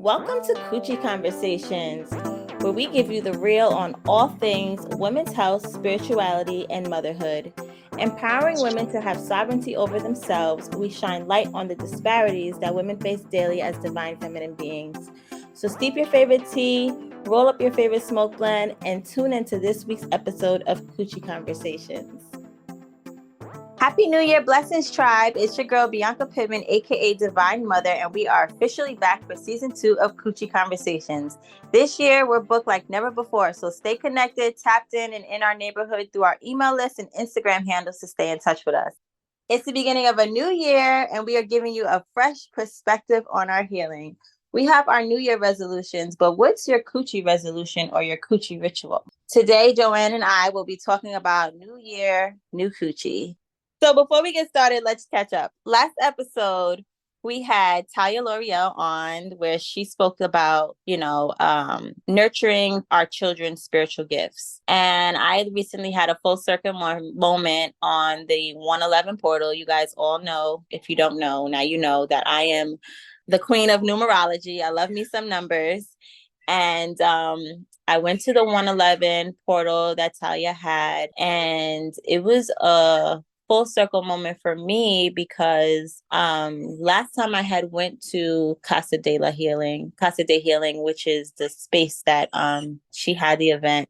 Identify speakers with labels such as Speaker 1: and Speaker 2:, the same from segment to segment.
Speaker 1: Welcome to Coochie Conversations, where we give you the real on all things women's health, spirituality, and motherhood. Empowering women to have sovereignty over themselves, we shine light on the disparities that women face daily as divine feminine beings. So steep your favorite tea, roll up your favorite smoke blend, and tune into this week's episode of Coochie Conversations. Happy New Year, Blessings Tribe. It's your girl, Bianca Pittman, aka Divine Mother, and we are officially back for season 2 of Coochie Conversations. This year, we're booked like never before, so stay connected, tapped in, and in our neighborhood through our email list and Instagram handles to stay in touch with us. It's the beginning of a new year, and we are giving you a fresh perspective on our healing. We have our New Year resolutions, but what's your Coochie resolution or your Coochie ritual? Today, Joanne and I will be talking about New Year, New Coochie. So before we get started, let's catch up. Last episode, we had Talia L'Oreal on where she spoke about, nurturing our children's spiritual gifts. And I recently had a full circle moment on the 111 portal. You guys all know, if you don't know, now you know that I am the queen of numerology. I love me some numbers. And I went to the 111 portal that Talia had, and it was a full circle moment for me because last time I had went to Casa de Healing, which is the space that she had the event.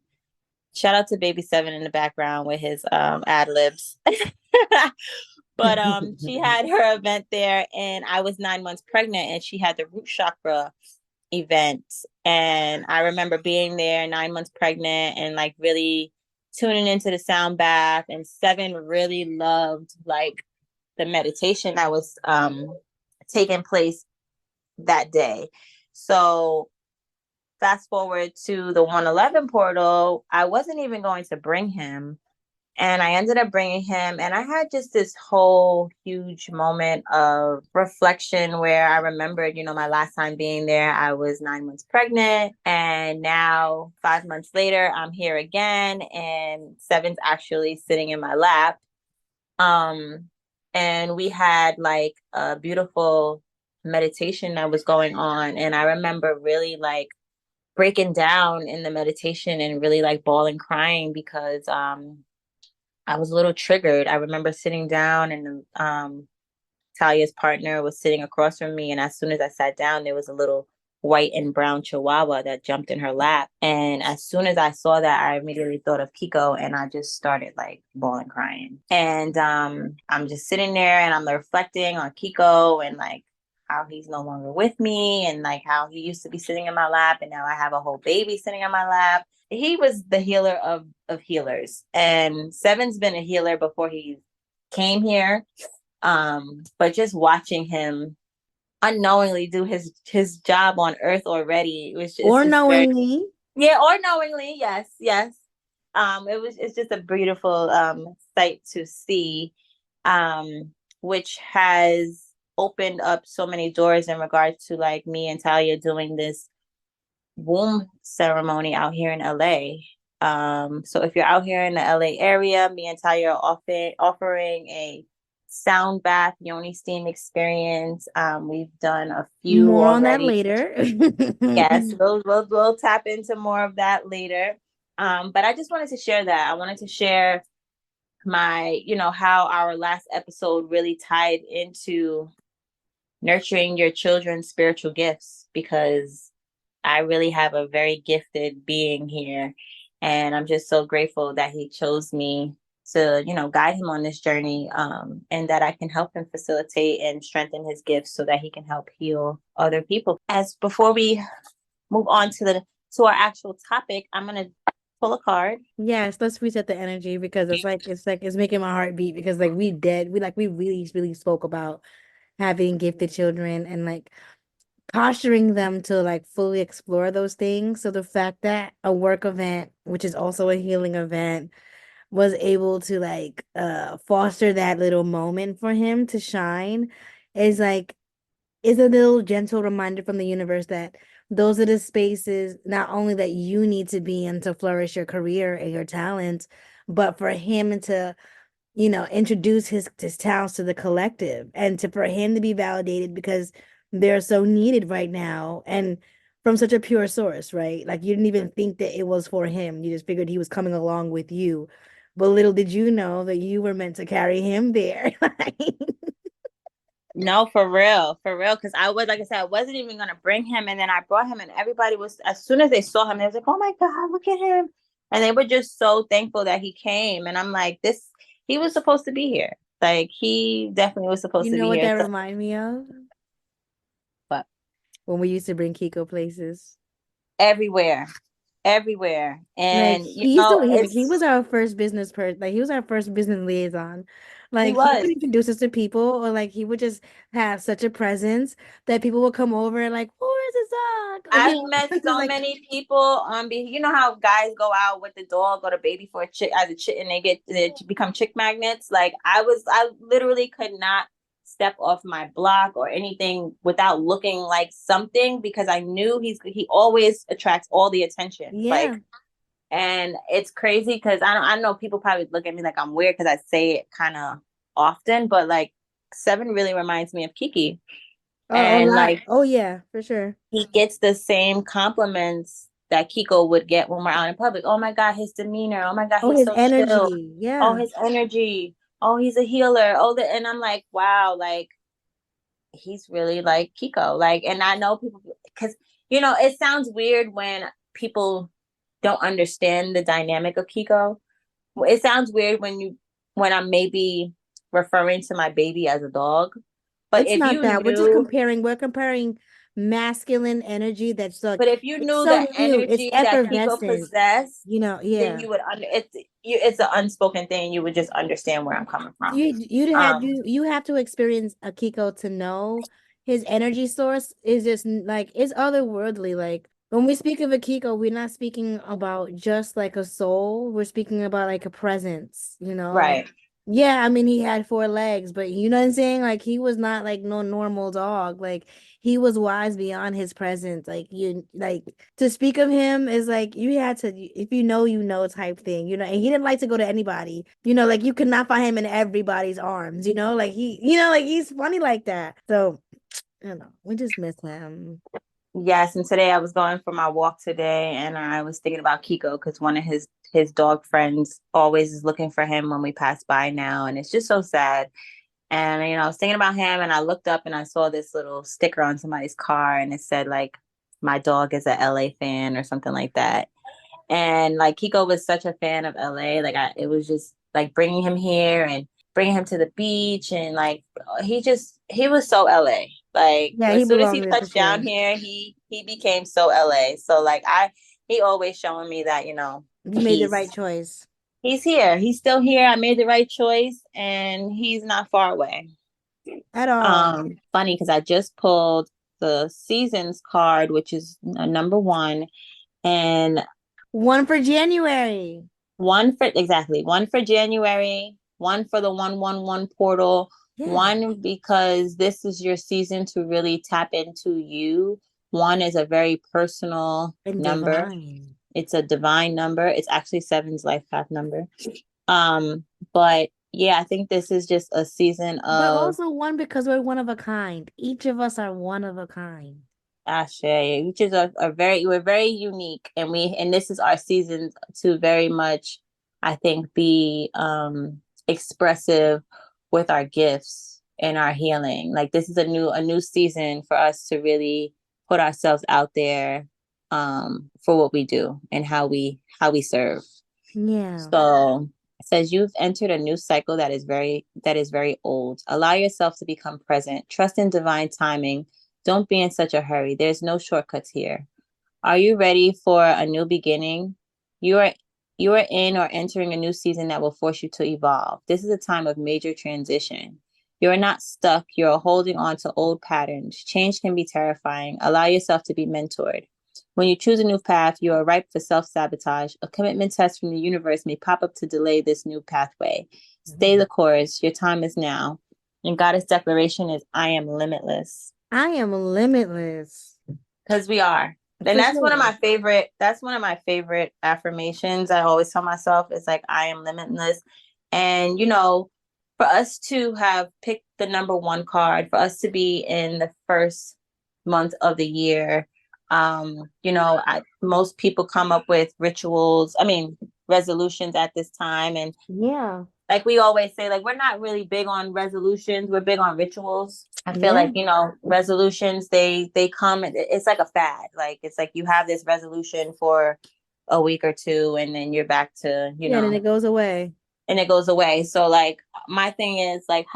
Speaker 1: Shout out to Baby Seven in the background with his ad libs. But she had her event there, and I was 9 months pregnant, and she had the root chakra event. And I remember being there 9 months pregnant and like really tuning into the sound bath, and Seven really loved like the meditation that was taking place that day. So fast forward to the 111 portal, I wasn't even going to bring him, and I ended up bringing him, and I had just this whole huge moment of reflection where I remembered, my last time being there, I was 9 months pregnant. And now 5 months later, I'm here again, and Seven's actually sitting in my lap. And we had like a beautiful meditation that was going on. And I remember really like breaking down in the meditation and really like bawling, crying because, I was a little triggered. I remember sitting down, and Talia's partner was sitting across from me. And as soon as I sat down, there was a little white and brown chihuahua that jumped in her lap. And as soon as I saw that, I immediately thought of Kiko, and I just started like bawling, crying. And I'm just sitting there and I'm reflecting on Kiko and like how he's no longer with me, and like how he used to be sitting in my lap, and now I have a whole baby sitting in my lap. He was the healer of healers, and Seven's been a healer before he came here. But just watching him unknowingly do his job on earth already, it was just,
Speaker 2: or knowingly.
Speaker 1: or knowingly, yes. It's just a beautiful sight to see, which has opened up so many doors in regards to like me and Talia doing this womb ceremony out here in LA. So if you're out here in the LA area, me and Talia are offering a sound bath yoni steam experience. We've done a few
Speaker 2: More on that
Speaker 1: already.
Speaker 2: later.
Speaker 1: Yes, we'll tap into more of that later. But I just wanted to share that. I wanted to share my, how our last episode really tied into nurturing your children's spiritual gifts, because I really have a very gifted being here. And I'm just so grateful that he chose me to, guide him on this journey, and that I can help him facilitate and strengthen his gifts so that he can help heal other people. As before we move on to our actual topic, I'm going to pull a card.
Speaker 2: Yes, let's reset the energy, because it's making my heart beat, because like we really spoke about having gifted children and like posturing them to like fully explore those things. So the fact that a work event, which is also a healing event, was able to like foster that little moment for him to shine is a little gentle reminder from the universe that those are the spaces not only that you need to be in to flourish your career and your talents, but for him to introduce his talents to the collective, and for him to be validated, because they're so needed right now, and from such a pure source, right? Like you didn't even think that it was for him. You just figured he was coming along with you. But little did you know that you were meant to carry him there.
Speaker 1: No, for real. Because I was, like I said, I wasn't even gonna bring him, and then I brought him, and everybody was, as soon as they saw him, they was like, "Oh my God, look at him!" And they were just so thankful that he came. And I'm like, this, he was supposed to be here. Like he definitely was supposed
Speaker 2: You
Speaker 1: to
Speaker 2: know
Speaker 1: be
Speaker 2: what
Speaker 1: here.
Speaker 2: that
Speaker 1: So,
Speaker 2: remind me of?
Speaker 1: but
Speaker 2: When we used to bring Kiko places.
Speaker 1: everywhere, everywhere,
Speaker 2: Like
Speaker 1: and
Speaker 2: he used to like he was our first business person, like he was our first business liaison.
Speaker 1: he
Speaker 2: Like he would
Speaker 1: was.
Speaker 2: introduce us to people, or like he would just have such a presence that people would come over and like, who is this dog? Like,
Speaker 1: I've
Speaker 2: you know,
Speaker 1: met
Speaker 2: it's just
Speaker 1: so
Speaker 2: like,
Speaker 1: many people on you know how guys go out with the dog or the baby for a chick as a chick, and they become chick magnets. Like I literally could not step off my block or anything without looking like something, because I knew he always attracts all the attention.
Speaker 2: yeah.
Speaker 1: Like, and it's crazy because I know people probably look at me like I'm weird because I say it kind of often, but like Seven really reminds me of Kiki.
Speaker 2: A
Speaker 1: And
Speaker 2: lot.
Speaker 1: like
Speaker 2: Oh yeah, for sure.
Speaker 1: he gets the same compliments that Kiko would get when we're out in public. Oh my God, his demeanor. Oh my God,
Speaker 2: Oh,
Speaker 1: he's
Speaker 2: his
Speaker 1: so chill.
Speaker 2: energy.
Speaker 1: Oh,
Speaker 2: Yeah.
Speaker 1: his energy. Oh, he's a healer. Oh, and I'm like, wow, like he's really like Kiko. Like, and I know people, because it sounds weird when people don't understand the dynamic of Kiko. It sounds weird when I'm maybe referring to my baby as a dog. But
Speaker 2: It's
Speaker 1: if
Speaker 2: not
Speaker 1: you
Speaker 2: that.
Speaker 1: knew
Speaker 2: We're comparing masculine energy that's like
Speaker 1: But if you
Speaker 2: it's
Speaker 1: knew
Speaker 2: so
Speaker 1: the
Speaker 2: new, it's
Speaker 1: energy that Kiko
Speaker 2: effervescent,
Speaker 1: possessed, then
Speaker 2: yeah.
Speaker 1: you would it's an unspoken thing. You would just understand where I'm coming from. Um,
Speaker 2: You have to experience Akiko to know his energy source is just like it's otherworldly. Like when we speak of Akiko, we're not speaking about just like a soul. We're speaking about like a presence, like
Speaker 1: right.
Speaker 2: yeah, I mean he had four legs, but you know what I'm saying? Like he was not like no normal dog. Like he was wise beyond his presence. Like you like to speak of him is like you had to if you know type thing, and he didn't like to go to anybody. Like you could not find him in everybody's arms, like like he's funny like that. So, we just miss him.
Speaker 1: Yes, and today I was going for my walk today, and I was thinking about Kiko because one of his dog friends always is looking for him when we pass by now, and it's just so sad. And I was thinking about him, and I looked up and I saw this little sticker on somebody's car, and it said like, "My dog is a LA fan" or something like that. And like Kiko was such a fan of LA. Like it was just like bringing him here and bringing him to the beach. And like, he was so LA. Like
Speaker 2: Yeah, he
Speaker 1: as soon as he
Speaker 2: belonged there for
Speaker 1: touched down
Speaker 2: sure.
Speaker 1: here, he became so LA. So like he always showing me that,
Speaker 2: You made the right choice.
Speaker 1: he's here. He's still here. I made the right choice and he's not far away.
Speaker 2: At all.
Speaker 1: Funny because I just pulled the seasons card, which is a number one. And
Speaker 2: One for January.
Speaker 1: one for January, one for the 111 portal,
Speaker 2: Yeah.
Speaker 1: one because this is your season to really tap into you. One is a very personal
Speaker 2: And
Speaker 1: number.
Speaker 2: divine.
Speaker 1: It's a divine number. It's actually Seven's life path number. But yeah, I think this is just a season
Speaker 2: But
Speaker 1: of
Speaker 2: also one because we're one of a kind. Each of us are one of a kind.
Speaker 1: Ashe, which is we're very unique, and this is our season to very much, I think, be expressive with our gifts and our healing. Like this is a new season for us to really put ourselves out there for what we do and how we serve.
Speaker 2: Yeah.
Speaker 1: So it says you've entered a new cycle that is very old. Allow yourself to become present. Trust in divine timing. Don't be in such a hurry. There's no shortcuts here. Are you ready for a new beginning? You are you are in or entering a new season that will force you to evolve. This is a time of major transition. You are not stuck. You're holding on to old patterns. Change can be terrifying. Allow yourself to be mentored. When you choose a new path, you are ripe for self-sabotage. A commitment test from the universe may pop up to delay this new pathway. Stay the course. Your time is now. And Goddess declaration is I am limitless.
Speaker 2: I am limitless.
Speaker 1: Because we are. And
Speaker 2: For
Speaker 1: that's one of
Speaker 2: sure.
Speaker 1: my favorite affirmations. I always tell myself it's like I am limitless. And for us to have picked the number one card, for us to be in the first month of the year. Most people come up with resolutions at this time. And
Speaker 2: Yeah.
Speaker 1: like we always say, like, we're not really big on resolutions. We're big on rituals. I feel
Speaker 2: Yeah.
Speaker 1: like, resolutions, they come, it's like a fad. Like, it's like you have this resolution for a week or two, and then you're back to,
Speaker 2: Yeah, and then it goes away.
Speaker 1: and it goes away. So like my thing is like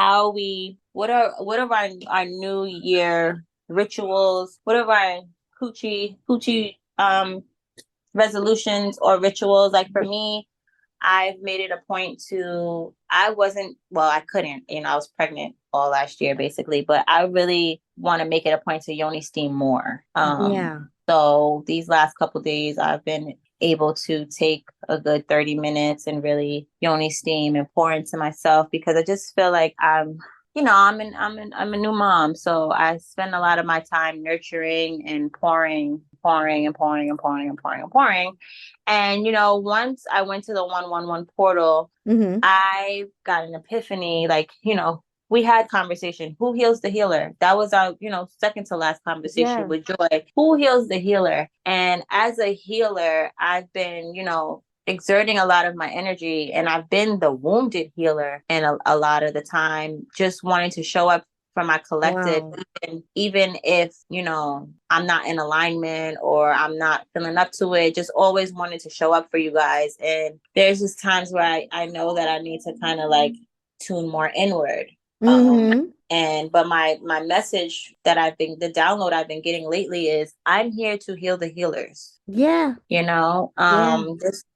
Speaker 1: what are our New Year rituals? What are our coochie resolutions or rituals? Like for me, I've made it a point I couldn't, I was pregnant all last year basically, but I really want to make it a point to yoni steam more.
Speaker 2: Yeah.
Speaker 1: So these last couple days I've been able to take a good 30 minutes and really yoni steam and pour into myself, because I just feel like I'm a new mom, so I spend a lot of my time nurturing and pouring and pouring and pouring and pouring and pouring. And once I went to the 111 portal,
Speaker 2: Mm-hmm.
Speaker 1: I got an epiphany. Like, we had conversation. Who heals the healer? That was our, second to last conversation
Speaker 2: Yeah.
Speaker 1: with Joy. Who heals the healer? And as a healer, I've been, exerting a lot of my energy, and I've been the wounded healer. And a lot of the time, just wanting to show up for my collective,
Speaker 2: Wow.
Speaker 1: even if, I'm not in alignment or I'm not feeling up to it, just always wanted to show up for you guys. And there's just times where I know that I need to kind of like tune more inward.
Speaker 2: Mm-hmm.
Speaker 1: But my message the download I've been getting lately is, I'm here to heal the healers.
Speaker 2: Yeah. Yeah.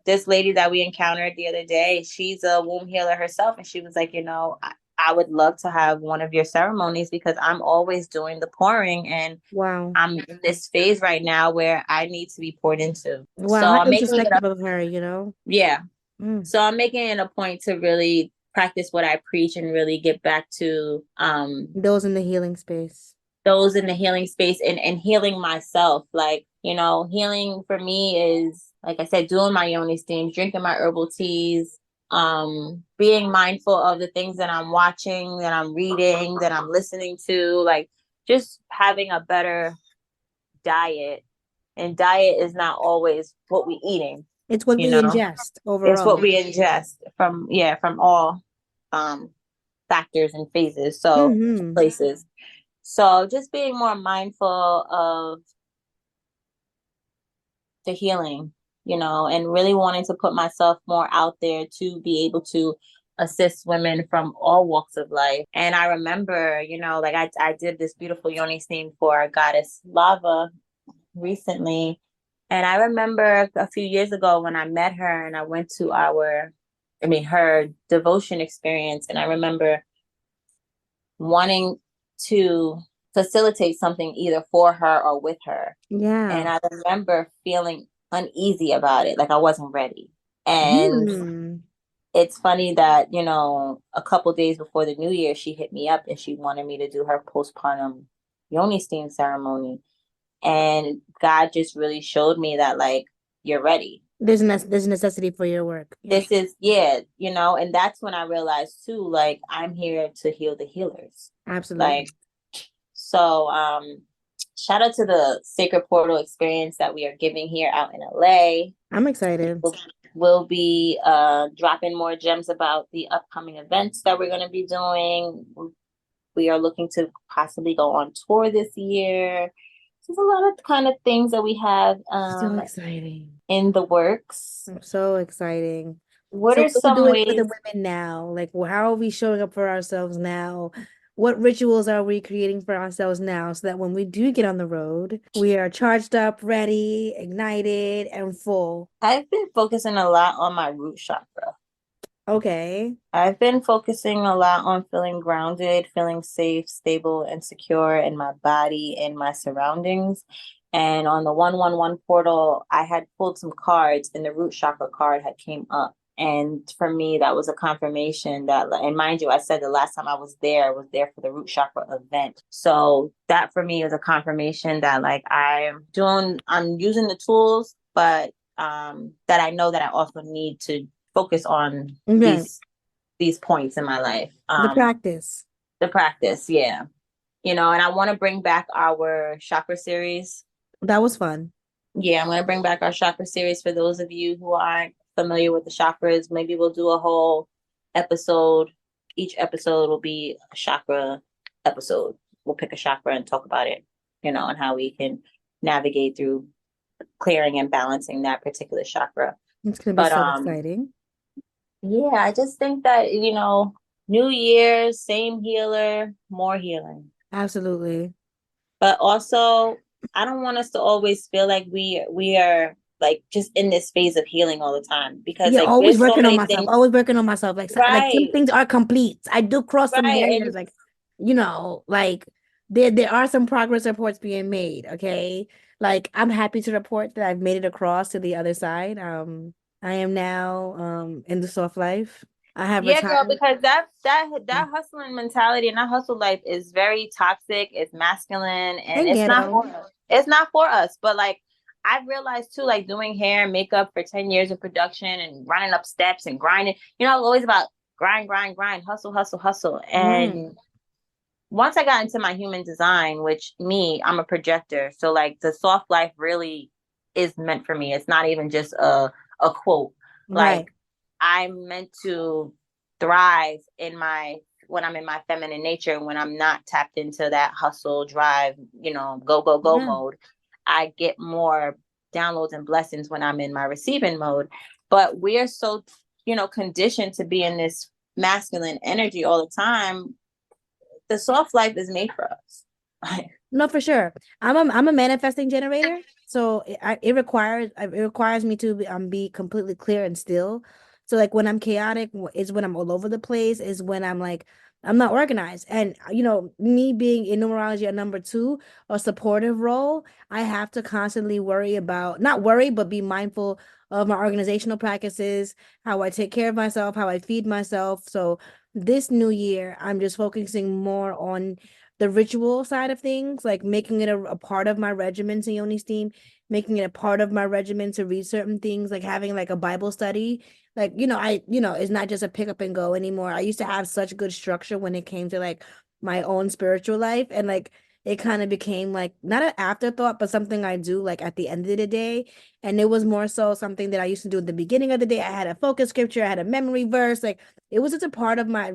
Speaker 1: This lady that we encountered the other day, she's a womb healer herself, and she was like, I would love to have one of your ceremonies, because I'm always doing the pouring, and
Speaker 2: Wow.
Speaker 1: I'm in this phase right now where I need to be poured into. So
Speaker 2: Wow. How
Speaker 1: I'm making it
Speaker 2: introspective
Speaker 1: up.
Speaker 2: of her.
Speaker 1: Yeah.
Speaker 2: Mm.
Speaker 1: So I'm making it a point to really practice what I preach and really get back to
Speaker 2: Those in the healing space.
Speaker 1: those in the healing space, and healing myself. Like, healing for me is, like I said, doing my yoni steams, drinking my herbal teas, being mindful of the things that I'm watching, that I'm reading, that I'm listening to, like just having a better diet. And diet is not always what we're eating,
Speaker 2: It's what we ingest
Speaker 1: it's what
Speaker 2: overall.
Speaker 1: we ingest from all factors and phases, so
Speaker 2: Mm-hmm.
Speaker 1: places. So just being more mindful of the healing, and really wanting to put myself more out there to be able to assist women from all walks of life. And I remember, like I did this beautiful yoni steam for Goddess Lava recently. And I remember a few years ago when I met her and I went to her devotion experience. And I remember wanting to facilitate something either for her or with her.
Speaker 2: Yeah.
Speaker 1: And I remember feeling uneasy about it, like I wasn't ready. And
Speaker 2: Mm.
Speaker 1: it's funny that, a couple days before the new year, she hit me up and she wanted me to do her postpartum yoni steam ceremony. And God just really showed me that, like, you're ready.
Speaker 2: There's a necessity for your work. Yeah.
Speaker 1: This is, and that's when I realized too, like, I'm here to heal the healers.
Speaker 2: Absolutely.
Speaker 1: Like, so, shout out to the Sacred Portal experience that we are giving here out in LA.
Speaker 2: I'm excited.
Speaker 1: We'll be dropping more gems about the upcoming events that we're going to be doing. We are looking to possibly go on tour this year. There's a lot of kind of things that we have
Speaker 2: So exciting.
Speaker 1: in the works.
Speaker 2: So exciting.
Speaker 1: What
Speaker 2: So
Speaker 1: are
Speaker 2: what are we
Speaker 1: some
Speaker 2: doing for the
Speaker 1: ways?
Speaker 2: women now? Like, how are we showing up for ourselves now? What rituals are we creating for ourselves now so that when we do get on the road, we are charged up, ready, ignited, and full?
Speaker 1: I've been focusing a lot on my root chakra.
Speaker 2: Okay.
Speaker 1: I've been focusing a lot on feeling grounded, feeling safe, stable, and secure in my body and my surroundings. And on the 111 portal, I had pulled some cards, and the root chakra card had came up. And for me, that was a confirmation that, and mind you, I said the last time I was there for the root chakra event. So that for me is a confirmation that, like, I'm using the tools, but that I know that I also need to focus on
Speaker 2: Okay.
Speaker 1: these points in my life.
Speaker 2: The practice.
Speaker 1: The practice, yeah. And I want to bring back our chakra series.
Speaker 2: That was fun.
Speaker 1: Yeah, I'm going to bring back our chakra series for those of you who aren't familiar with the chakras. Maybe we'll do a whole episode. Each episode will be a chakra episode. We'll pick a chakra and talk about it, and how we can navigate through clearing and balancing that particular chakra.
Speaker 2: It's gonna be
Speaker 1: But
Speaker 2: so exciting.
Speaker 1: yeah, I just think that, New Year, same healer, more healing.
Speaker 2: Absolutely.
Speaker 1: But also, I don't want us to always feel like we are like just in this phase of healing all the time, because
Speaker 2: Yeah,
Speaker 1: like
Speaker 2: always
Speaker 1: there's so
Speaker 2: working on
Speaker 1: many
Speaker 2: myself.
Speaker 1: things.
Speaker 2: Always working on myself. Like some
Speaker 1: Right,
Speaker 2: things are complete. I do cross some
Speaker 1: right.
Speaker 2: barriers.
Speaker 1: And
Speaker 2: Like, like there are some progress reports being made. Okay. Like I'm happy to report that I've made it across to the other side. I am now in the soft life. I have
Speaker 1: yeah, girl,
Speaker 2: retired.
Speaker 1: because that hustling mentality and that hustle life is very toxic, it's masculine, and
Speaker 2: And
Speaker 1: it's not
Speaker 2: ghetto.
Speaker 1: for us. It's not for us. But like I realized too, like doing hair and makeup for 10 years of production and running up steps and grinding, always about grind, grind, grind, hustle, hustle, hustle.
Speaker 2: Mm,
Speaker 1: And once I got into my human design, which I'm a projector. So like the soft life really is meant for me. It's not even just a quote.
Speaker 2: right.
Speaker 1: Like I'm meant to thrive when I'm in my feminine nature, when I'm not tapped into that hustle drive, go, go, go
Speaker 2: Yeah.
Speaker 1: mode. I get more downloads and blessings when I'm in my receiving mode. But we are so, conditioned to be in this masculine energy all the time. The soft life is made for us.
Speaker 2: No, for sure. I'm a manifesting generator, so it requires me to be completely clear and still. So like when I'm chaotic is when I'm all over the place, is when I'm like I'm not organized. And me being in numerology a number two, a supportive role, I have to constantly worry about not worry, but be mindful of my organizational practices, how I take care of myself, how I feed myself. So this new year, I'm just focusing more on the ritual side of things, like making it a part of my regimen to Yoni Steam, making it a part of my regimen to read certain things, like having like a Bible study. Like, it's not just a pick up and go anymore. I used to have such good structure when it came to like my own spiritual life. And like it kind of became like not an afterthought, but something I do like at the end of the day. And it was more so something that I used to do at the beginning of the day. I had a focus scripture, I had a memory verse, like it was just a part of my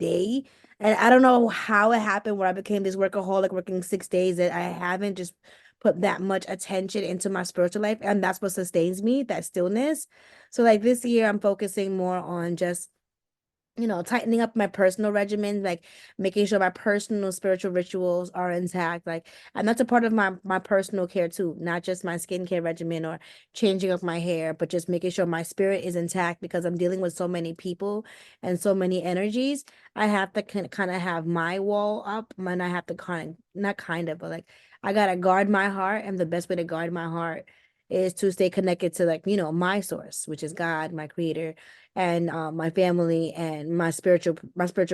Speaker 2: day, and I don't know how it happened where I became this workaholic working 6 days that I haven't just put that much attention into my spiritual life. And that's what sustains me, that stillness. So like this year, I'm focusing more on just tightening up my personal regimen, like making sure my personal spiritual rituals are intact. Like, and that's a part of my personal care too, not just my skincare regimen or changing up my hair, but just making sure my spirit is intact because I'm dealing with so many people and so many energies. I have to kind of have my wall up, and I have to not kind of, but like I gotta guard my heart, and the best way to guard my heart is to stay connected to like my source, which is God, my creator, and my family and my spiritual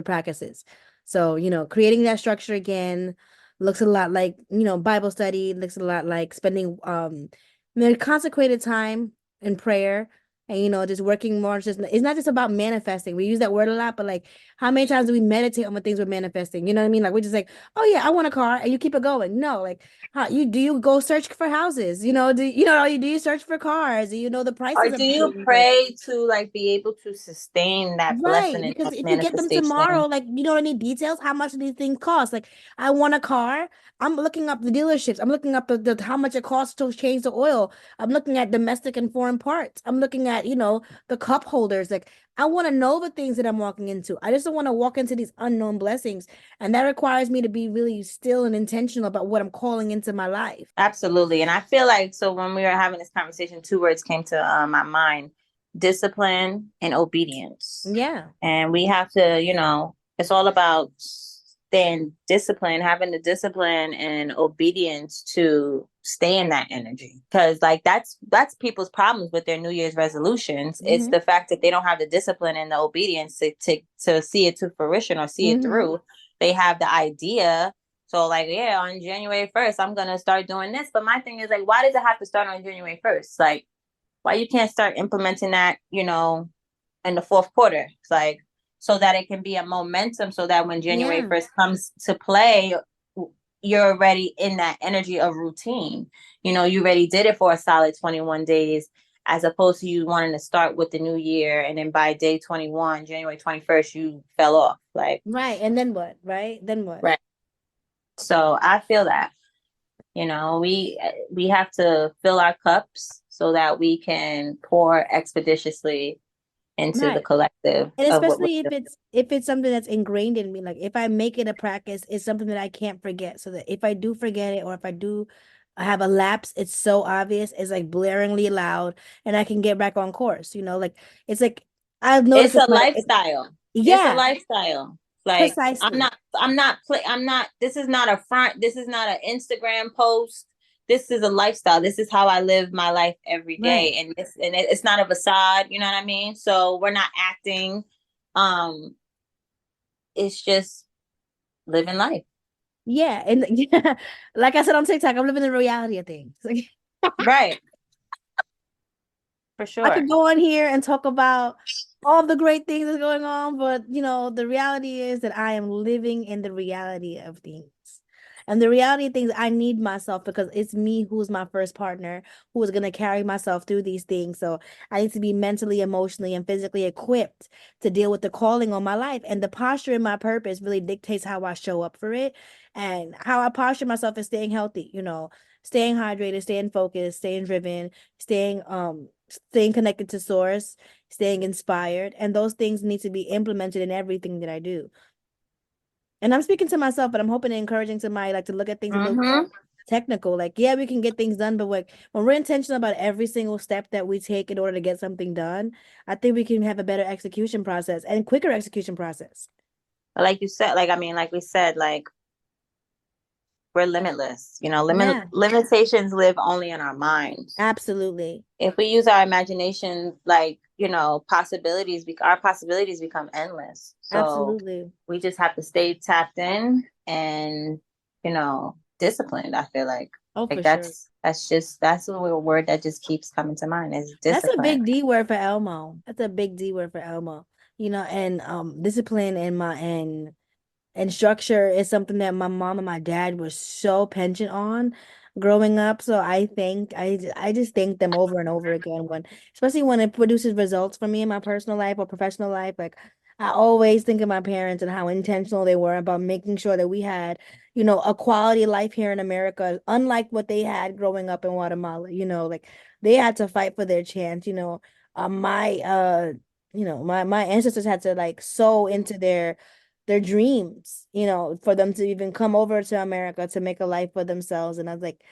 Speaker 2: practices. So, creating that structure again looks a lot like, Bible study, looks a lot like spending consecrated time in prayer and just working more. It's not just about manifesting. We use that word a lot, but like how many times do we meditate on the things we're manifesting? You know what I mean? Like we're just like, oh yeah, I want a car, and you keep it going. No, like how you go search for houses? Do you search for cars? Do you know the
Speaker 1: Or
Speaker 2: prices of
Speaker 1: do you
Speaker 2: things? Like,
Speaker 1: pray to like be able to sustain that
Speaker 2: right,
Speaker 1: blessing and
Speaker 2: because
Speaker 1: that
Speaker 2: if you get them tomorrow,
Speaker 1: manifestation?
Speaker 2: like you don't need details, how much do these things cost? Like, I want a car. I'm looking up the dealerships. I'm looking up the how much it costs to change the oil. I'm looking at domestic and foreign parts. I'm looking at, the cup holders. Like, I want to know the things that I'm walking into. I just don't want to walk into these unknown blessings. And that requires me to be really still and intentional about what I'm calling into my life.
Speaker 1: Absolutely. And I feel like, so when we were having this conversation, two words came to my mind: discipline and obedience.
Speaker 2: Yeah.
Speaker 1: And we have to, it's all about staying disciplined, having the discipline and obedience to stay in that energy. Because like that's people's problems with their New Year's resolutions. It's
Speaker 2: Mm-hmm.
Speaker 1: the fact that they don't have the discipline and the obedience to see it to fruition or see it
Speaker 2: Mm-hmm.
Speaker 1: through. They have the idea. So like, yeah, on January 1st, I'm gonna start doing this. But my thing is like, why does it have to start on January 1st? Like, why you can't start implementing that, in the fourth quarter? It's like, so that it can be a momentum, so that when January
Speaker 2: Yeah.
Speaker 1: 1st comes to play, you're already in that energy of routine. You know, you already did it for a solid 21 days, as opposed to you wanting to start with the new year, and then by day 21, January 21st, you fell off. Like,
Speaker 2: Right. And then what? Right? Then what?
Speaker 1: right. So I feel that, you know, we have to fill our cups so that we can pour expeditiously into the
Speaker 2: Right.
Speaker 1: collective
Speaker 2: And
Speaker 1: of what we're
Speaker 2: especially
Speaker 1: doing.
Speaker 2: if it's something that's ingrained in me, like if I make it a practice, it's something that I can't forget. So that if I do forget it, or if I do have a lapse, it's so obvious, it's like blaringly loud, and I can get back on course. Like it's like I've noticed
Speaker 1: It's
Speaker 2: with
Speaker 1: a
Speaker 2: my
Speaker 1: lifestyle. It's a
Speaker 2: yeah,
Speaker 1: lifestyle. Like,
Speaker 2: precisely.
Speaker 1: I'm not, this is not a front, this is not an Instagram post. This is a lifestyle. This is how I live my life every
Speaker 2: Right.
Speaker 1: day. And it's not a facade, you know what I mean? So we're not acting. Um, it's just living life.
Speaker 2: Yeah. And yeah, like I said on TikTok, I'm living the reality of things.
Speaker 1: Right. For
Speaker 2: I
Speaker 1: sure.
Speaker 2: could go on here and talk about all the great things that's going on, but the reality is that I am living in the reality of things. And the reality of things, I need myself because it's me who's my first partner, who is going to carry myself through these things. So I need to be mentally, emotionally, and physically equipped to deal with the calling on my life. And the posture in my purpose really dictates how I show up for it. And how I posture myself is staying healthy, staying hydrated, staying focused, staying driven, staying connected to source, staying inspired, and those things need to be implemented in everything that I do. And I'm speaking to myself, but I'm hoping and encouraging somebody like to look at things a little more
Speaker 1: Mm-hmm.
Speaker 2: technical. Like, yeah, we can get things done, but like when we're intentional about every single step that we take in order to get something done, I think we can have a better execution process and quicker execution process.
Speaker 1: Like you said, like, I mean, like we said, like, we're limitless. You know,
Speaker 2: Yeah,
Speaker 1: limitations live only in our minds.
Speaker 2: absolutely.
Speaker 1: If we use our imagination, like, you know, our possibilities become endless. So
Speaker 2: Absolutely.
Speaker 1: we just have to stay tapped in and, you know, disciplined. I feel
Speaker 2: Oh,
Speaker 1: like
Speaker 2: for sure.
Speaker 1: that's a word that just keeps coming to mind, is
Speaker 2: That's a
Speaker 1: discipline.
Speaker 2: big D word for Elmo. That's a big D word for Elmo. And discipline and structure is something that my mom and my dad were so penchant on growing up. So I just thank them over and over again especially when it produces results for me in my personal life or professional life. Like I always think of my parents and how intentional they were about making sure that we had, a quality life here in America, unlike what they had growing up in Guatemala. Like they had to fight for their chance. My ancestors had to like sow into their dreams, for them to even come over to America to make a life for themselves. And I was like,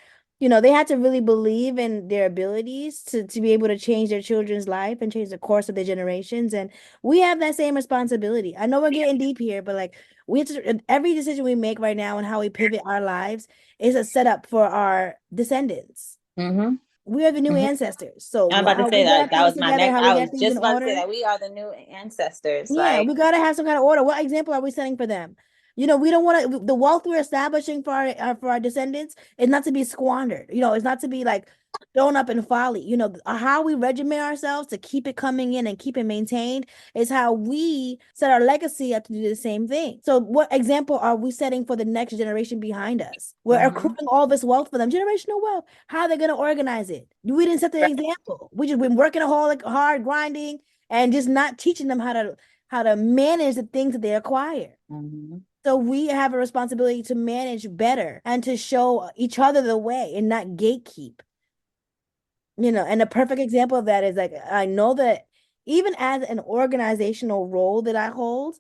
Speaker 2: they had to really believe in their abilities to be able to change their children's life and change the course of their generations. And we have that same responsibility. I know we're getting deep here, but like we have to, every decision we make right now and how we pivot our lives is a setup for our descendants.
Speaker 1: Mm-hmm.
Speaker 2: We are the new
Speaker 1: Mm-hmm.
Speaker 2: ancestors. So
Speaker 1: I'm about to
Speaker 2: how
Speaker 1: say
Speaker 2: we
Speaker 1: that.
Speaker 2: got
Speaker 1: That
Speaker 2: things
Speaker 1: was my
Speaker 2: together,
Speaker 1: next.
Speaker 2: how we
Speaker 1: I
Speaker 2: got
Speaker 1: was
Speaker 2: things in
Speaker 1: just about to say
Speaker 2: order.
Speaker 1: that we are the new ancestors.
Speaker 2: Yeah,
Speaker 1: Like,
Speaker 2: we gotta have some kind of order. What example are we setting for them? We don't want to, the wealth we're establishing for our descendants is not to be squandered. It's not to be like thrown up in folly. How we regiment ourselves to keep it coming in and keep it maintained is how we set our legacy up to do the same thing. So, what example are we setting for the next generation behind us? We're
Speaker 1: mm-hmm.
Speaker 2: accruing all this wealth for them, generational wealth. How are they going to organize it? We didn't set the example. We just been working a whole like, hard, grinding, and just not teaching them how to manage the things that they acquire.
Speaker 1: Mm-hmm.
Speaker 2: So we have a responsibility to manage better and to show each other the way and not gatekeep. And a perfect example of that is like I know that even as an organizational role that I hold,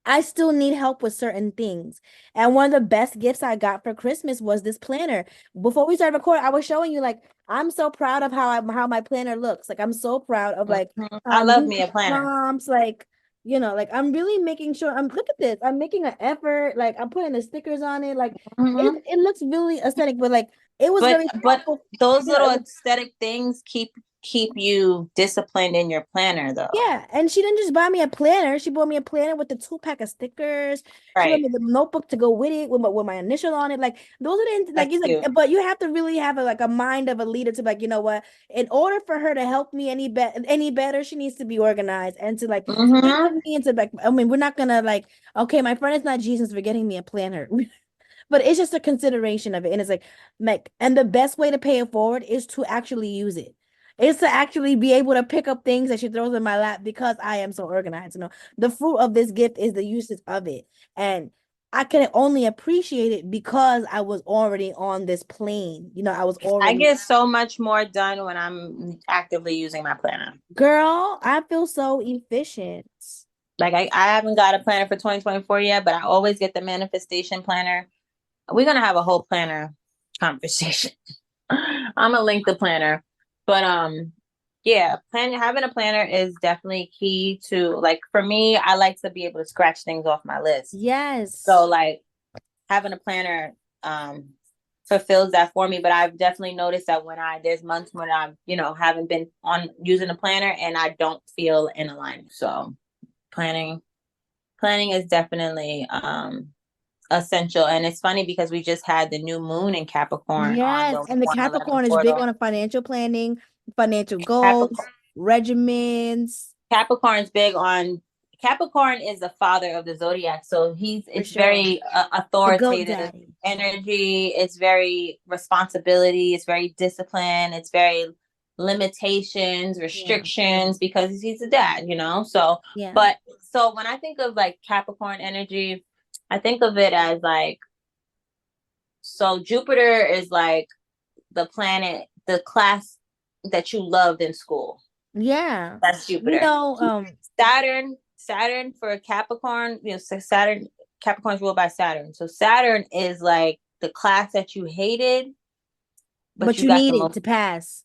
Speaker 2: I still need help with certain things. And one of the best gifts I got for Christmas was this planner. Before we started recording, I was showing you like I'm so proud of how my planner looks. Like I'm so proud of like
Speaker 1: Mm-hmm. I love me a planner.
Speaker 2: prompts, like like I'm really making sure look at this. I'm making an effort. Like I'm putting the stickers on it. Like
Speaker 1: Mm-hmm.
Speaker 2: it looks really aesthetic, but like it was
Speaker 1: but
Speaker 2: very
Speaker 1: but
Speaker 2: thoughtful.
Speaker 1: those
Speaker 2: It
Speaker 1: little
Speaker 2: was
Speaker 1: aesthetic things keep you disciplined in your planner, though.
Speaker 2: Yeah, and she didn't just buy me a planner. She bought me a planner with the 2 pack of stickers. She bought
Speaker 1: Right.
Speaker 2: me the notebook to go with it with my initial on it. Like those are the like
Speaker 1: That's
Speaker 2: it's like,
Speaker 1: cute.
Speaker 2: but you have to really have a mind of a leader to be like, you know what? In order for her to help me any better, she needs to be organized and to like think
Speaker 1: Mm-hmm.
Speaker 2: of me and to like. I mean, we're not gonna like, okay, my friend is not Jesus for getting me a planner. But it's just a consideration of it. And it's like, and the best way to pay it forward is to actually use it. It's to actually be able to pick up things that she throws in my lap because I am so organized. The fruit of this gift is the usage of it. And I can only appreciate it because I was already on this plane. I was
Speaker 1: I
Speaker 2: already,
Speaker 1: get so much more done when I'm actively using my planner.
Speaker 2: girl, I feel so efficient.
Speaker 1: Like I haven't got a planner for 2024 yet, but I always get the manifestation planner. We're gonna have a whole planner conversation. I'm gonna link the planner. But yeah, having a planner is definitely key to, like, for me, I like to be able to scratch things off my list. So
Speaker 2: Yes.
Speaker 1: like having a planner um fulfills that for me. But I've definitely noticed that there's months when I've, haven't been on using a planner and I don't feel in alignment. So planning planning is definitely essential. And it's funny because we just had the new moon in Capricorn on
Speaker 2: Yes.
Speaker 1: the
Speaker 2: And the
Speaker 1: 111
Speaker 2: Capricorn is big
Speaker 1: portal.
Speaker 2: on financial planning, financial goals,
Speaker 1: Capricorn,
Speaker 2: regimens,
Speaker 1: Capricorn's big on Capricorn is the father of the zodiac, so
Speaker 2: for
Speaker 1: it's
Speaker 2: sure.
Speaker 1: very
Speaker 2: The goat
Speaker 1: authoritative
Speaker 2: daddy.
Speaker 1: energy. It's very responsibility. It's very discipline. It's very limitations,
Speaker 2: Yeah.
Speaker 1: restrictions, because he's a dad. So,
Speaker 2: Yeah.
Speaker 1: but so when I think of like Capricorn energy, I think of it as like, so Jupiter is like the planet, the class that you loved in school.
Speaker 2: Yeah.
Speaker 1: That's
Speaker 2: You
Speaker 1: Jupiter.
Speaker 2: know,
Speaker 1: Saturn for Capricorn, Capricorn's ruled by Saturn. So Saturn is like the class that you hated, but
Speaker 2: but
Speaker 1: you
Speaker 2: you
Speaker 1: got the
Speaker 2: need it
Speaker 1: most,
Speaker 2: to pass.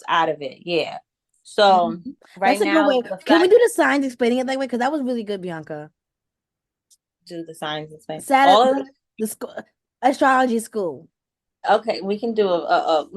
Speaker 1: out of it. Yeah. So
Speaker 2: Mhm. That's
Speaker 1: right
Speaker 2: a good
Speaker 1: now,
Speaker 2: way.
Speaker 1: the
Speaker 2: Can we
Speaker 1: fact
Speaker 2: do the signs explaining it that way? Because that was really good, Bianca.
Speaker 1: do the signs and things. All of
Speaker 2: Saturday,
Speaker 1: them.
Speaker 2: the school, astrology school.
Speaker 1: Okay, we can do a.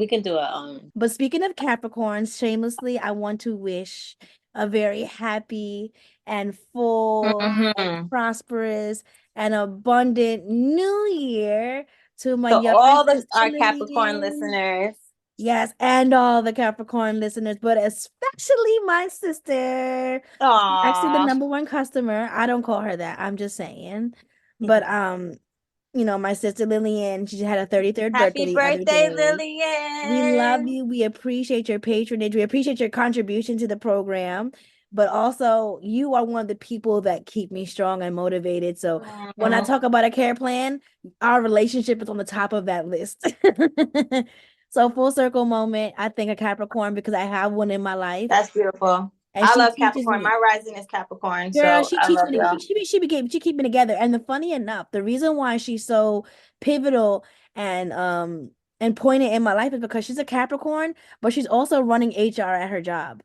Speaker 2: But speaking of Capricorns, shamelessly, I want to wish a very happy and full and
Speaker 1: Mhm.
Speaker 2: prosperous and abundant new year to my
Speaker 1: So
Speaker 2: younger
Speaker 1: all
Speaker 2: sister
Speaker 1: our Capricorn
Speaker 2: Lillian.
Speaker 1: listeners.
Speaker 2: Yes, and all the Capricorn listeners, but especially my sister. She's actually the
Speaker 1: Aw.
Speaker 2: number one customer. I don't call her that. I'm just saying. But my sister Lillian, she just had her 33rd birthday
Speaker 1: Happy
Speaker 2: the other
Speaker 1: birthday,
Speaker 2: day. We love
Speaker 1: Lillian.
Speaker 2: you. We appreciate your patronage. We appreciate your contribution to the program. But also, you are one of the people that keep me strong and motivated. So when I
Speaker 1: Mhm.
Speaker 2: talk about a care plan, our relationship is on the top of that list. So full circle moment. I think a Capricorn because I have one in my life,
Speaker 1: That's beautiful.
Speaker 2: and
Speaker 1: I
Speaker 2: she
Speaker 1: love
Speaker 2: teaches
Speaker 1: Capricorn.
Speaker 2: me.
Speaker 1: My rising is Capricorn,
Speaker 2: Girl,
Speaker 1: so
Speaker 2: she
Speaker 1: I
Speaker 2: teach
Speaker 1: love
Speaker 2: me to
Speaker 1: y'all.
Speaker 2: she keep me together. And the funny enough, the reason why she's so pivotal and poignant in my life is because she's a Capricorn, but she's also running HR at her job.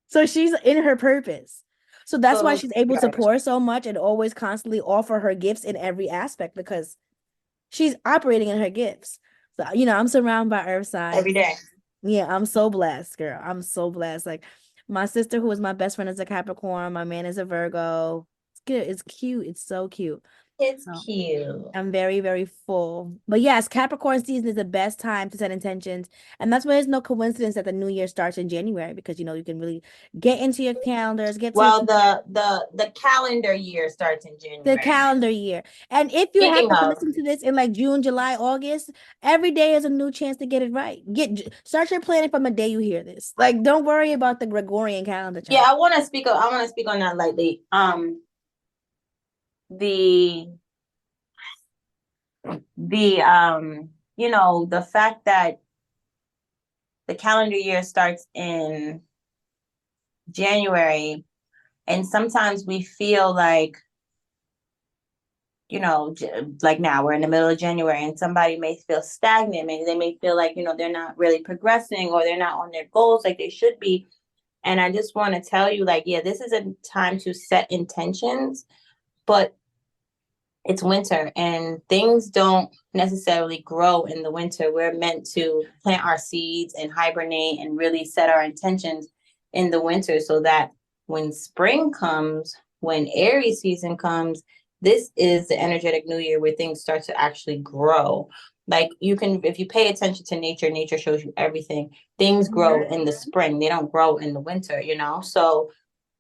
Speaker 2: So she's in her purpose. So that's why
Speaker 1: So
Speaker 2: she's able to pour so much and always constantly offer her gifts in every aspect because she's operating in her gifts. So, I'm surrounded by earth
Speaker 1: every
Speaker 2: signs.
Speaker 1: day.
Speaker 2: Yeah, I'm so blessed, girl. I'm so blessed. Like my sister, who is my best friend, is a Capricorn. My man is a Virgo. It's good. It's cute. It's so cute.
Speaker 1: It's
Speaker 2: So
Speaker 1: cute.
Speaker 2: I'm very, very full. But yes, Capricorn season is the best time to set intentions. And that's why there's no coincidence that the new year starts in January because you can really get into your calendars, get to your
Speaker 1: Well, the calendar year starts in
Speaker 2: the
Speaker 1: January.
Speaker 2: calendar year. And if you
Speaker 1: Speaking
Speaker 2: happen to
Speaker 1: of,
Speaker 2: listen to this in like June, July, August, every day is a new chance to get it right. Start your planning from the day you hear this. Like, don't worry about the Gregorian calendar,
Speaker 1: yeah,
Speaker 2: child.
Speaker 1: I want to speak on that lightly. The the fact that the calendar year starts in January, and sometimes we feel like, like now we're in the middle of January and somebody may feel stagnant. Maybe they may feel like, they're not really progressing or they're not on their goals like they should be. And I just want to tell you, like, yeah, this is a time to set intentions, but it's winter and things don't necessarily grow in the winter. We're meant to plant our seeds and hibernate and really set our intentions in the winter so that when spring comes, when Aries season comes, this is the energetic new year where things start to actually grow. Like you can, if you pay attention to nature, nature shows you everything. Things grow in the spring, they don't grow in the winter, you know? So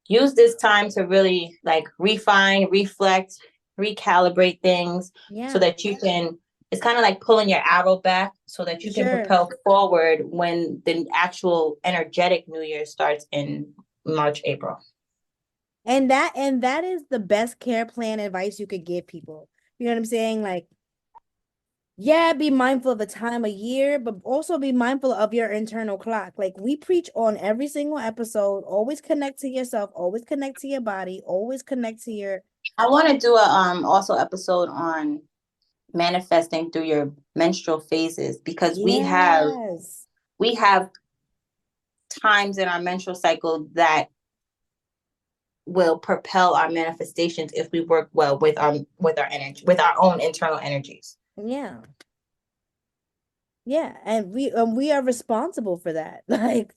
Speaker 1: use this time to really like refine, reflect, recalibrate things so
Speaker 2: Yeah,
Speaker 1: that you can, it's kind of like pulling your arrow back so that
Speaker 2: for
Speaker 1: you can
Speaker 2: sure.
Speaker 1: propel forward when the actual energetic new year starts in March, April.
Speaker 2: And that is the best care plan advice you could give people. You know what I'm saying? Like, yeah, be mindful of the time of year, but also be mindful of your internal clock. Like we preach on every single episode, always connect to yourself, always connect to your body, always connect to your
Speaker 1: I want to do a also episode on manifesting through your menstrual phases because
Speaker 2: yes.
Speaker 1: we have times in our menstrual cycle that will propel our manifestations if we work well with our energy, with our own internal energies.
Speaker 2: Yeah. Yeah, and we are responsible for that. Like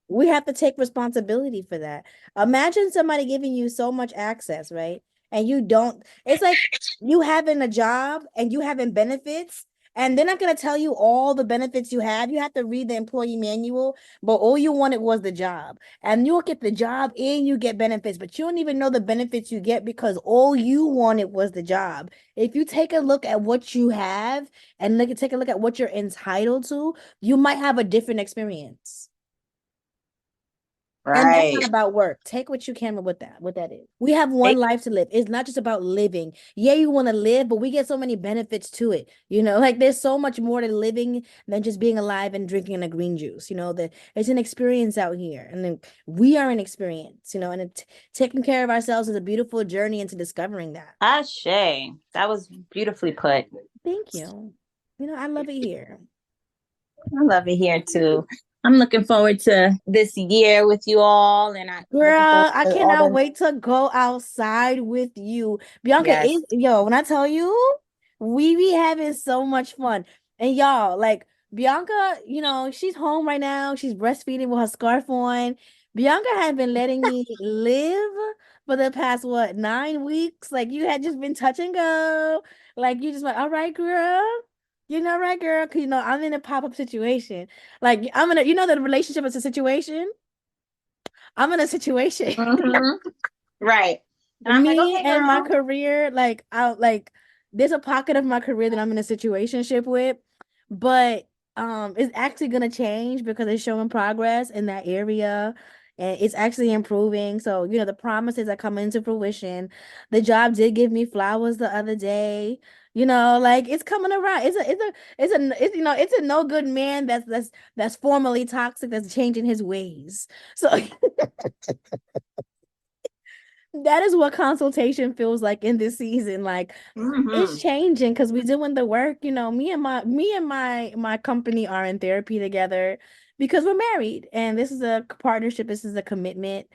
Speaker 2: we have to take responsibility for that. Imagine somebody giving you so much access, right? And you don't, it's like you having a job and you having benefits, and they're not going to tell you all the benefits you have. You have to read the employee manual, but all you wanted was the job. And you'll get the job and you get benefits, but you don't even know the benefits you get because all you wanted was the job. If you take a look at what you have and take a look at what you're entitled to, you might have a different experience. And that's not
Speaker 1: Right.
Speaker 2: about work. Take what you can with what that is. We have one
Speaker 1: They,
Speaker 2: life to live. It's not just about living. Yeah, you want to live, but we get so many benefits to it. Like there's so much more to living than just being alive and drinking a green juice. That it's an experience out here. And then we are an experience, and taking care of ourselves is a beautiful journey into discovering that.
Speaker 1: Ashe. That was beautifully put.
Speaker 2: Thank you. I love it here.
Speaker 1: I love it here too. I'm looking forward to this year with you all, and I'm looking forward
Speaker 2: Girl, I
Speaker 1: to all
Speaker 2: cannot
Speaker 1: the
Speaker 2: wait to go outside with you. Bianca
Speaker 1: yes.
Speaker 2: is, yo, when I tell you, we be having so much fun. And y'all, like Bianca, she's home right now. She's breastfeeding with her scarf on. Bianca had been letting me live for the past, what, 9 weeks? Like you had just been touch and go. Like you just like, all right, girl. Right, girl. 'Cause I'm in a pop-up situation. Like I'm in a, the relationship is a situation. I'm in a situation.
Speaker 1: Mm-hmm. Right. And I'm like,
Speaker 2: Me
Speaker 1: okay,
Speaker 2: and my
Speaker 1: girl.
Speaker 2: career, there's a pocket of my career that I'm in a situationship with, but it's actually gonna change because it's showing progress in that area and it's actually improving. So, the promises are coming into fruition. The job did give me flowers the other day. Like it's coming around. It's a no good man that's formerly toxic that's changing his ways. So that is what consultation feels like in this season. Like it's
Speaker 1: Mm-hmm.
Speaker 2: changing because we're doing the work. Me and my company are in therapy together because we're married, and this is a partnership. This is a commitment,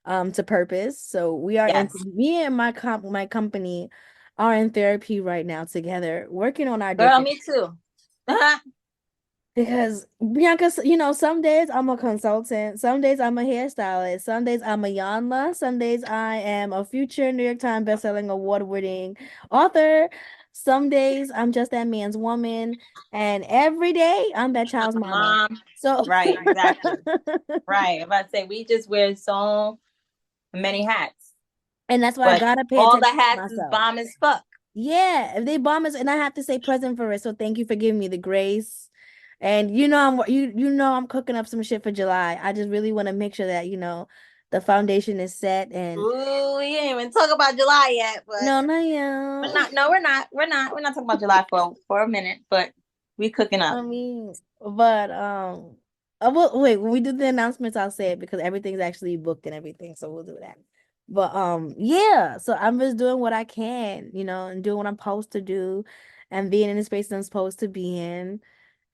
Speaker 2: to purpose. So we are in.
Speaker 1: Yes.
Speaker 2: Me and my company are in therapy right now together, working on our
Speaker 1: Girl,
Speaker 2: different.
Speaker 1: me too.
Speaker 2: Because Bianca, some days I'm a consultant, some days I'm a hairstylist, some days I'm a Yanla, some days I am a future New York Times bestselling award-winning author, some days I'm just that man's woman, and every day I'm that child's mama.
Speaker 1: Mom.
Speaker 2: So,
Speaker 1: Right, exactly. Right. I'm about to say we just wear so many hats,
Speaker 2: and that's why I
Speaker 1: but
Speaker 2: gotta pay
Speaker 1: all the
Speaker 2: attention to
Speaker 1: hats is
Speaker 2: myself.
Speaker 1: bomb as fuck.
Speaker 2: Yeah, if they bomb us, and I have to say present for it. So thank you for giving me the grace. And I'm cooking up some shit for July. I just really want to make sure that, the foundation is set and
Speaker 1: Ooh, we ain't even talk about July yet, but
Speaker 2: no, no,
Speaker 1: we're
Speaker 2: yeah.
Speaker 1: not. No, we're not. We're not talking about July for a minute, but we cooking up.
Speaker 2: I mean, but wait, when we do the announcements, I'll say it because everything's actually booked and everything, so we'll do that. But yeah, so I'm just doing what I can, and doing what I'm supposed to do and being in the space I'm supposed to be in.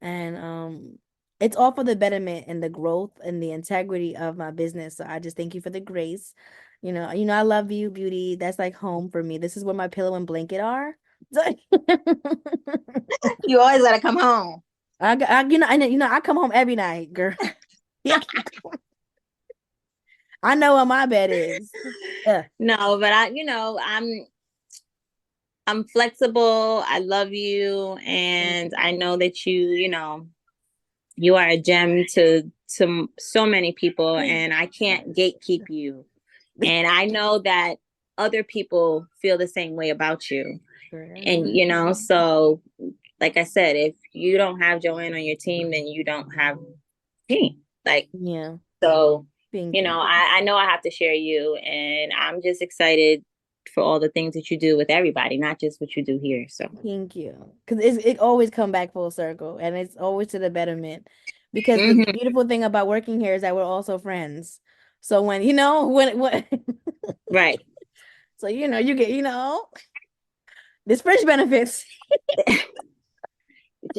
Speaker 2: And it's all for the betterment and the growth and the integrity of my business. So I just thank you for the grace. I love you, beauty. That's like home for me. This is where my pillow and blanket are.
Speaker 1: You always gotta come home.
Speaker 2: I come home every night, girl. I know where my bed is. Yeah.
Speaker 1: No, but I'm flexible. I love you, and I know that you are a gem to so many people, and I can't gatekeep you. And I know that other people feel the same way about you. And so like I said, if you don't have Joanne on your team, then you don't have me. Like,
Speaker 2: Yeah.
Speaker 1: so,
Speaker 2: Thank you.
Speaker 1: I know I have to share you, and I'm just excited for all the things that you do with everybody, not just what you do here. So,
Speaker 2: Thank you. Because it always come back full circle and it's always to the betterment. Because the
Speaker 1: mhm,
Speaker 2: beautiful thing about working here is that we're also friends. So when
Speaker 1: right.
Speaker 2: so you get, there's fringe benefits.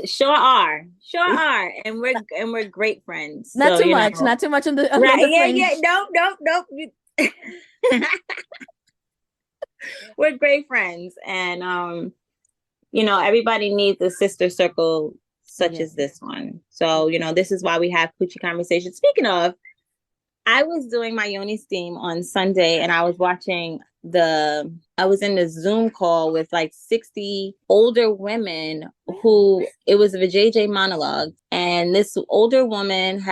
Speaker 1: Sure are, and we're great friends.
Speaker 2: Not
Speaker 1: So,
Speaker 2: too much, not too much on
Speaker 1: right?
Speaker 2: the
Speaker 1: Yeah, yeah.
Speaker 2: fringe.
Speaker 1: Nope. We're great friends, and everybody needs a sister circle such
Speaker 2: Yeah.
Speaker 1: as this one. So, this is why we have Coochie Conversations. Speaking of, I was doing my Yoni steam on Sunday, and I was in the Zoom call with like 60 older women who it was a JJ monologue. And this older woman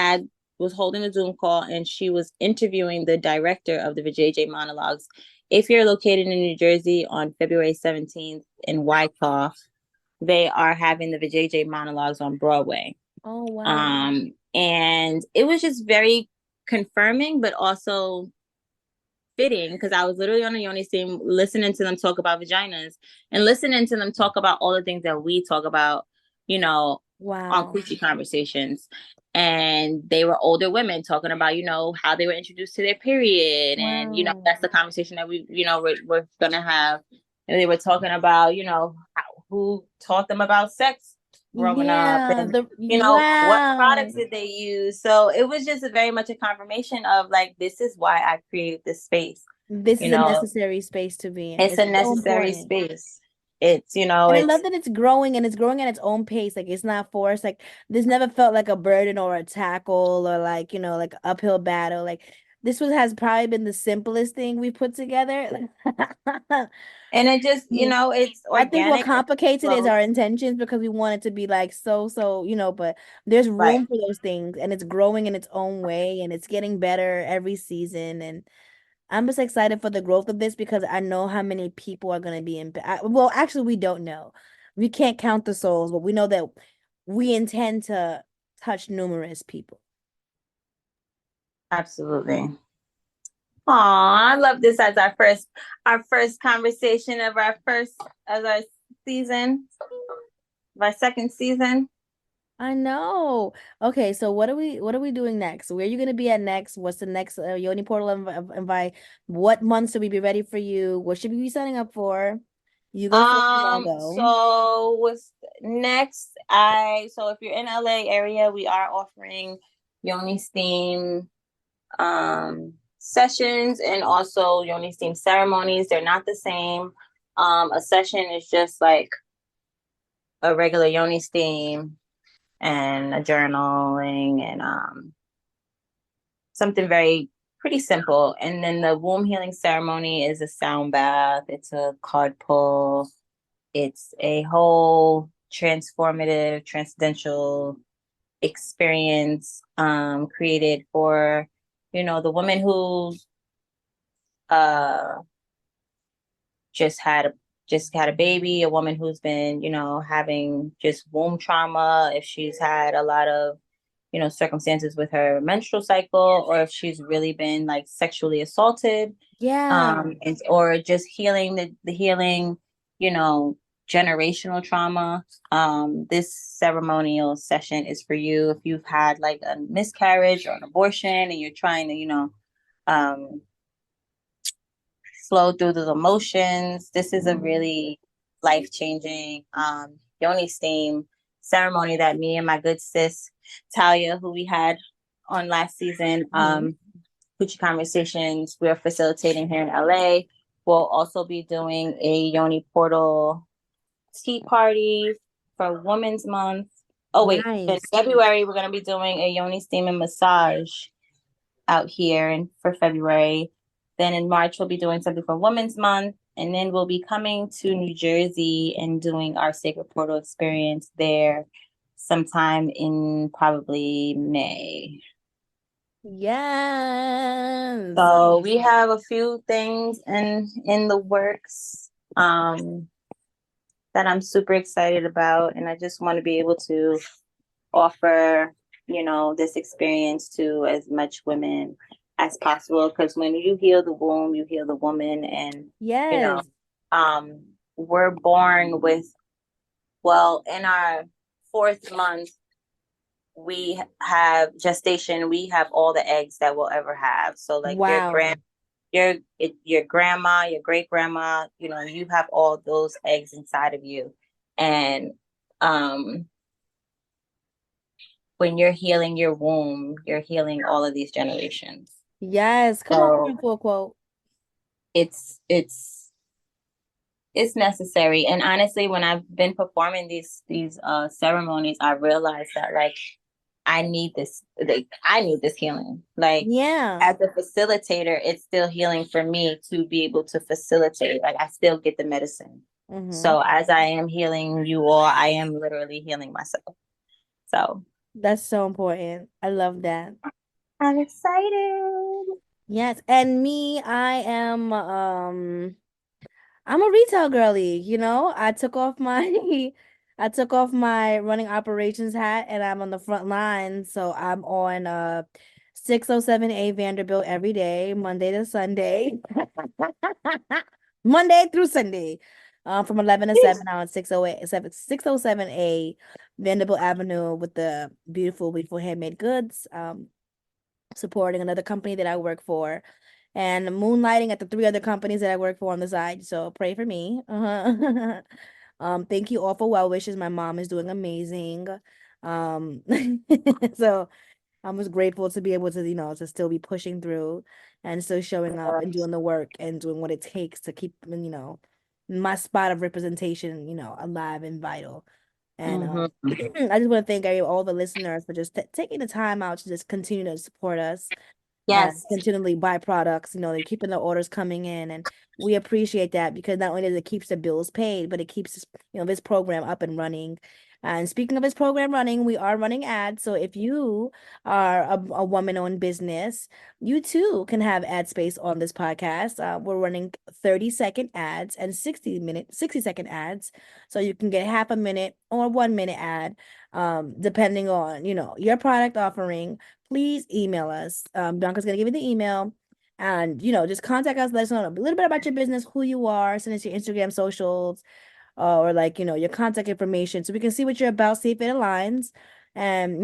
Speaker 1: was holding a Zoom call, and she was interviewing the director of the JJ monologues. If you're located in New Jersey, on February 17th in Wyckoff, they are having the JJ monologues on Broadway.
Speaker 2: Oh wow.
Speaker 1: And it was just very confirming, but also fitting, because I was literally on a Yoni team listening to them talk about vaginas and listening to them talk about all the things that we talk about, on
Speaker 2: Wow.
Speaker 1: Coochie Conversations. And they were older women talking about, how they were introduced to their period. And,
Speaker 2: Wow.
Speaker 1: that's the conversation that we're going to have. And they were talking about, who taught them about sex growing up,
Speaker 2: Yeah,
Speaker 1: and,
Speaker 2: the
Speaker 1: what products
Speaker 2: wow.
Speaker 1: did they use. So it was just very much a confirmation of like, this is why I created this space.
Speaker 2: This
Speaker 1: You
Speaker 2: is a
Speaker 1: know,
Speaker 2: necessary space to be in.
Speaker 1: it's
Speaker 2: It's
Speaker 1: a
Speaker 2: so
Speaker 1: necessary
Speaker 2: important.
Speaker 1: space. It's,
Speaker 2: And I
Speaker 1: it's
Speaker 2: love that it's growing and it's growing at its own pace. Like it's not forced. Like this never felt like a burden or a tackle or like, like uphill battle. Like this has probably been the simplest thing we put together.
Speaker 1: and it just,
Speaker 2: Mm,
Speaker 1: it's
Speaker 2: I think what
Speaker 1: organic and
Speaker 2: complicates it is
Speaker 1: flows.
Speaker 2: our intentions because we want it to be like so, but there's
Speaker 1: Right.
Speaker 2: room for those things and it's growing in its own way and it's getting better every season. And I'm just excited for the growth of this because I know how many people are going to be impacted. Well, actually, we don't know. We can't count the souls, but we know that we intend to touch numerous people.
Speaker 1: Absolutely. Aw, I love this as our first conversation of our season, of our second season.
Speaker 2: I know. Okay, so what are we doing next? Where are you going to be at next? What's the next Yoni Portal invite? What months should we be ready for you? What should we be signing up for? You go first and I'll go.
Speaker 1: So what's next? So if you're in LA area, we are offering Yoni Steam sessions and also Yoni Steam ceremonies. They're not the same. A session is just like a regular Yoni Steam and a journaling and something very pretty simple. And then the womb healing ceremony is a sound bath. It's a card pull. It's a whole transformative, transcendental experience created for, the woman who uh, just had a baby, a woman who's been, having just womb trauma, if she's had a lot of, circumstances with her menstrual cycle, or if she's really been like sexually assaulted,
Speaker 2: Yeah.
Speaker 1: or just healing the healing, you know, generational trauma. This ceremonial session is for you if you've had like a miscarriage or an abortion and you're trying to, um, flow through the emotions. This is a really life changing yoni steam ceremony that me and my good sis Talia, who we had on last season,
Speaker 2: Mhm.
Speaker 1: Coochie Conversations, we're facilitating here in LA. We'll also be doing a Yoni Portal tea party for Women's Month. Oh, wait. In
Speaker 2: Nice.
Speaker 1: February, we're going to be doing a Yoni steam and massage out here and for February. Then in March, we'll be doing something for Women's Month. And then we'll be coming to New Jersey and doing our Sacred Portal experience there sometime in probably May.
Speaker 2: Yes.
Speaker 1: So we have a few things in the works that I'm super excited about. And I just want to be able to offer, this experience to as much women as possible. Because when you heal the womb, you heal the woman. And,
Speaker 2: Yes.
Speaker 1: um, we're born with, well, in our 4th month, we have gestation, we have all the eggs that we'll ever have. So like
Speaker 2: Wow.
Speaker 1: your grandma, your great grandma, you have all those eggs inside of you. And when you're healing your womb, you're healing all of these generations.
Speaker 2: Yes. Come on,
Speaker 1: So
Speaker 2: beautiful quote.
Speaker 1: it's necessary. And honestly, when I've been performing these ceremonies, I realized that like I need this, like I need this healing. Like
Speaker 2: Yeah.
Speaker 1: as a facilitator, it's still healing for me to be able to facilitate. Like I still get the medicine.
Speaker 2: Mm-hmm.
Speaker 1: So as I am healing you all, I am literally healing myself. So
Speaker 2: That's so important. I love that.
Speaker 1: I'm excited.
Speaker 2: Yes. And me, I'm a retail girly, I took off my I took off my running operations hat and I'm on the front line. So I'm on 607A Vanderbilt every day, Monday to Sunday. Monday through Sunday. From 11 to 7 on 607A Vanderbilt Avenue with the beautiful handmade goods. Supporting another company that I work for and moonlighting at the 3 other companies that I work for on the side. So pray for me. Thank you all for well wishes. My mom is doing amazing. Um, so I was grateful to be able to, to still be pushing through and still showing up and doing the work and doing what it takes to keep, my spot of representation, alive and vital. And
Speaker 1: Mhm.
Speaker 2: I just want to thank all the listeners for just taking the time out to just continue to support us and
Speaker 1: Yes.
Speaker 2: continually buy products. They're keeping the orders coming in, and we appreciate that because not only does it keeps the bills paid, but it keeps this program up and running. And speaking of this program running, we are running ads. So if you are a woman-owned business, you too can have ad space on this podcast. We're running 30-second ads and 60-second ads. So you can get half a minute or 1 minute ad, depending on, your product offering. Please email us. Bianca's gonna give you the email. And just contact us, let us know a little bit about your business, who you are, send us your Instagram socials, or like your contact information so we can see what you're about, see if it aligns. And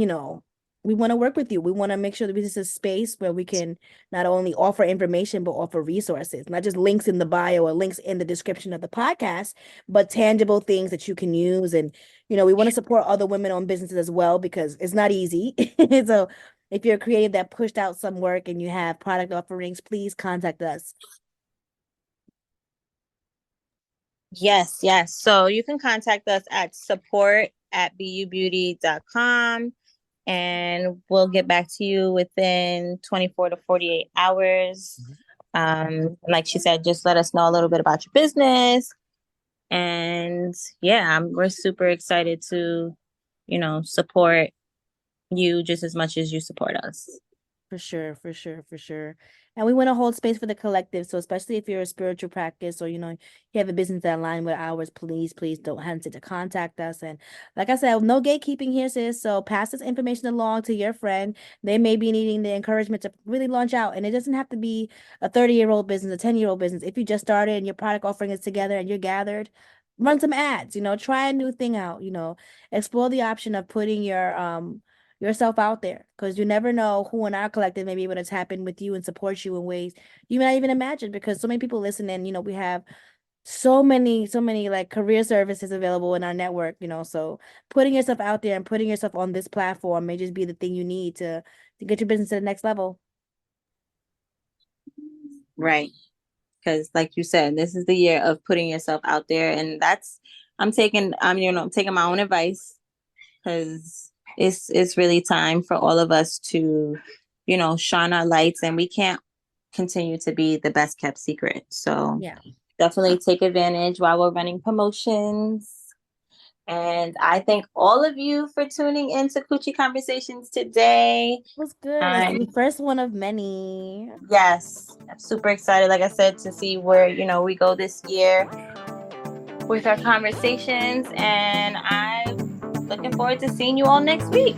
Speaker 2: we want to work with you. We want to make sure that this is a space where we can not only offer information but offer resources, not just links in the bio or links in the description of the podcast, but tangible things that you can use. And we want to support other women-owned businesses as well because it's not easy. So if you're a creative that pushed out some work and you have product offerings, please contact us.
Speaker 1: Yes, yes. So you can contact us at support@bubeauty.com and we'll get back to you within 24 to 48 hours. Like she said, just let us know a little bit about your business. And yeah, we're super excited to, support you just as much as you support us.
Speaker 2: For sure, for sure, for sure. And we want to hold space for the collective. So especially if you're a spiritual practice or you have a business that align with ours, please don't hesitate to contact us. And like I said, no gatekeeping here, sis. So pass this information along to your friend. They may be needing the encouragement to really launch out. And it doesn't have to be a 30-year-old business, a 10-year-old business. If you just started and your product offering is together and you're gathered, run some ads, try a new thing out, explore the option of putting yourself out there because you never know who in our collective may be able to tap in with you and support you in ways you may not even imagine because so many people listen and we have so many like career services available in our network, so putting yourself out there and putting yourself on this platform may just be the thing you need to get your business to the next level.
Speaker 1: Right. Because like you said, this is the year of putting yourself out there. And I'm taking my own advice, because it's really time for all of us to, shine our lights, and we can't continue to be the best kept secret. So
Speaker 2: Yeah.
Speaker 1: definitely take advantage while we're running promotions. And I thank all of you for tuning into Coochie Conversations today.
Speaker 2: It was good. That's the first one of many.
Speaker 1: Yes, I'm super excited, like I said, to see where, we go this year with our conversations. And I'm looking forward to seeing you all next week.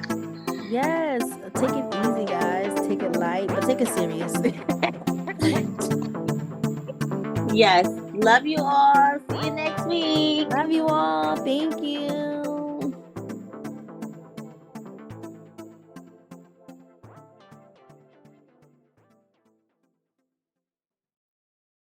Speaker 2: Yes. Take it easy, guys. Take it light, but take it serious.
Speaker 1: Yes. Love you all. See you next week.
Speaker 2: Love you all. Thank you.